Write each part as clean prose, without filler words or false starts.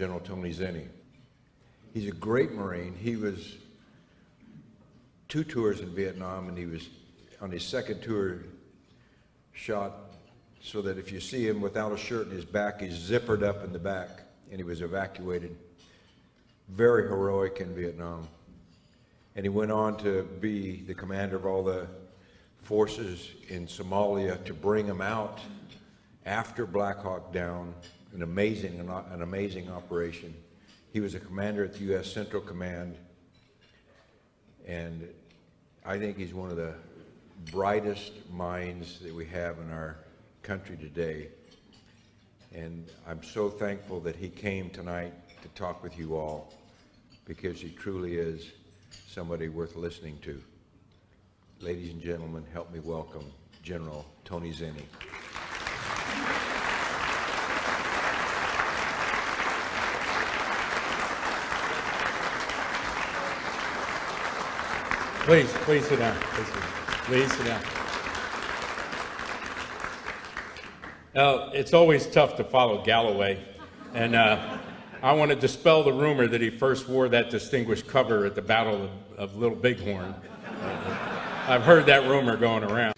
General Tony Zinni. He's a great Marine. He was 2 tours in Vietnam, and he was on his 2nd tour shot so that if you see him without a shirt in his back, he's zippered up in the back, and he was evacuated. Very heroic in Vietnam. And he went on to be the commander of all the forces in Somalia to bring them out after Black Hawk Down, an amazing operation. He was a commander at the U.S. Central Command, and I think he's one of the brightest minds that we have in our country today. And I'm so thankful that he came tonight to talk with you all, because he truly is somebody worth listening to. Ladies and gentlemen, help me welcome General Tony Zinni. Please sit down. Please sit down. It's always tough to follow Galloway, and I want to dispel the rumor that he first wore that distinguished cover at the Battle of Little Bighorn. I've heard that rumor going around.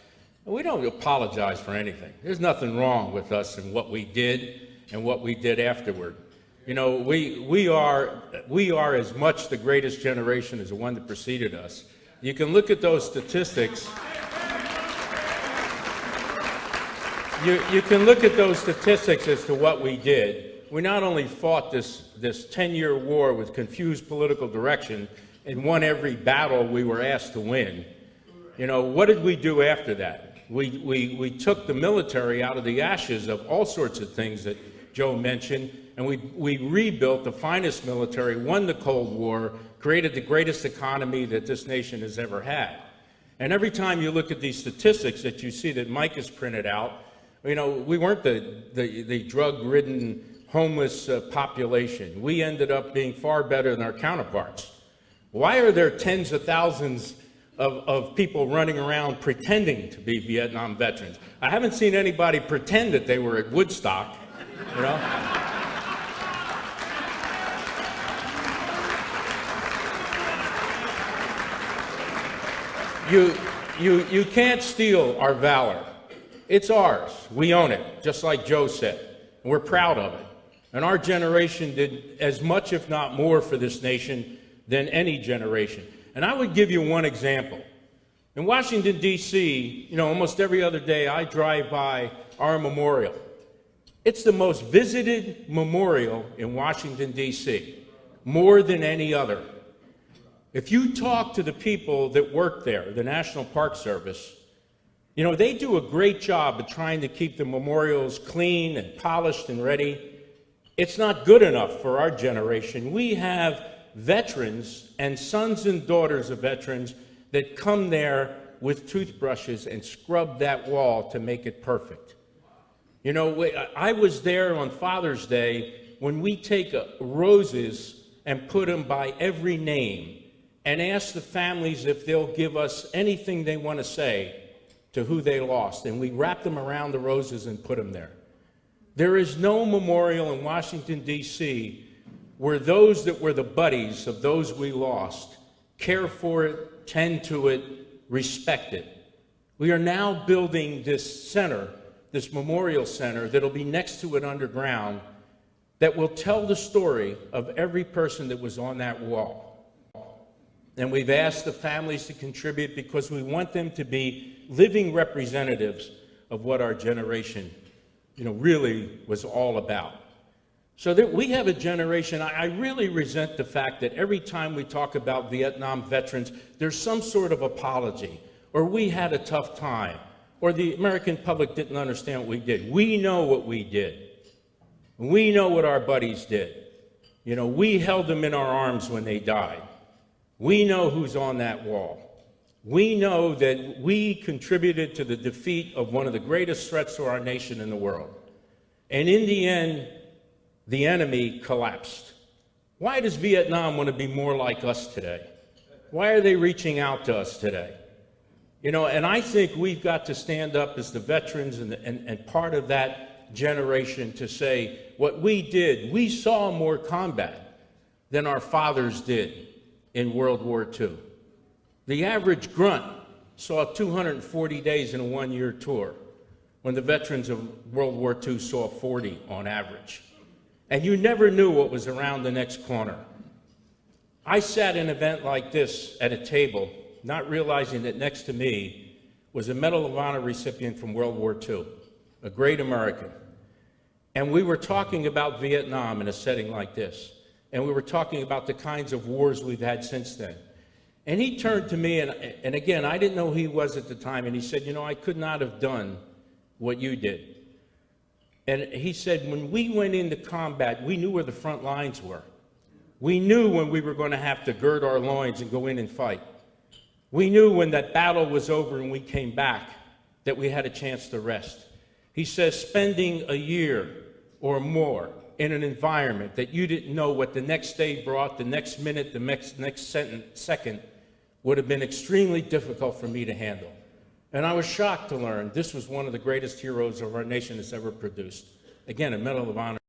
We don't apologize for anything. There's nothing wrong with us and what we did and what we did afterward. You know, we are as much the greatest generation as the one that preceded us. You can look at those statistics. You can look at those statistics as to what we did. We not only fought this 10-year war with confused political direction and won every battle we were asked to win. You know, what did we do after that? We took the military out of the ashes of all sorts of things that Joe mentioned, and we rebuilt the finest military, won the Cold War, created the greatest economy that this nation has ever had. And every time you look at these statistics that you see that Mike has printed out, you know, we weren't the drug-ridden, homeless population. We ended up being far better than our counterparts. Why are there tens of thousands of people running around pretending to be Vietnam veterans? I haven't seen anybody pretend that they were at Woodstock, you know? You can't steal our valor. It's ours. We own it, just like Joe said. And we're proud of it. And our generation did as much, if not more, for this nation than any generation. And I would give you one example. In Washington, D.C., you know, almost every other day I drive by our memorial. It's the most visited memorial in Washington, D.C., more than any other. If you talk to the people that work there, the National Park Service, you know, they do a great job of trying to keep the memorials clean and polished and ready. It's not good enough for our generation. We have veterans and sons and daughters of veterans that come there with toothbrushes and scrub that wall to make it perfect. You know, I was there on Father's Day when we take roses and put them by every name and ask the families if they'll give us anything they want to say to who they lost, and we wrap them around the roses and put them there. There is no memorial in Washington, D.C. where those that were the buddies of those we lost care for it, tend to it, respect it. We are now building this center, this memorial center, that'll be next to it underground, that will tell the story of every person that was on that wall. And we've asked the families to contribute because we want them to be living representatives of what our generation, you know, really was all about. So that we have a generation, I really resent the fact that every time we talk about Vietnam veterans, there's some sort of apology, or we had a tough time, or the American public didn't understand what we did. We know what we did. We know what our buddies did. You know, we held them in our arms when they died. We know who's on that wall. We know that we contributed to the defeat of one of the greatest threats to our nation in the world. And in the end, the enemy collapsed. Why does Vietnam want to be more like us today? Why are they reaching out to us today? You know, and I think we've got to stand up as the veterans and part of that generation to say what we did. We saw more combat than our fathers did in World War II. The average grunt saw 240 days in a one-year tour, when the veterans of World War II saw 40 on average. And you never knew what was around the next corner. I sat in an event like this at a table, not realizing that next to me was a Medal of Honor recipient from World War II, a great American. And we were talking about Vietnam in a setting like this. And we were talking about the kinds of wars we've had since then. And he turned to me, and again, I didn't know who he was at the time, and he said, you know, I could not have done what you did. And he said, when we went into combat, we knew where the front lines were. We knew when we were going to have to gird our loins and go in and fight. We knew when that battle was over and we came back that we had a chance to rest. He says, spending a year or more in an environment that you didn't know what the next day brought, the next minute, the next second, would have been extremely difficult for me to handle. And I was shocked to learn this was one of the greatest heroes of our nation has ever produced. Again, a Medal of Honor.